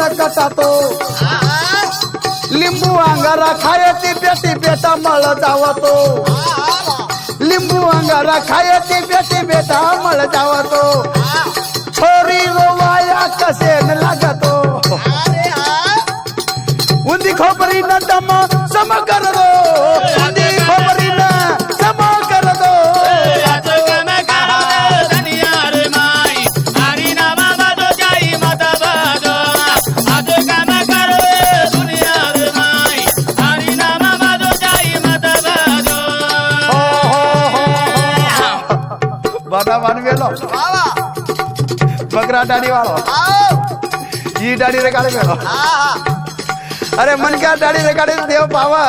न कटातो लिंबू अंगारा खायची बेटी बेटा मळ जावतो लिंबू अंगारा खायची बेटी बेटा मळ जावतो छोरी रोवाया कसे न लागतो उंदी खोपरी न दम सम कर दो उंदी खोपरी न सम कर दो बड़ा मानवेलो बकरा दाढ़ी वालो ये दाढ़ी रे काढ़े मेलो अरे मन क्या दाढ़ी रे काढ़े देव पावा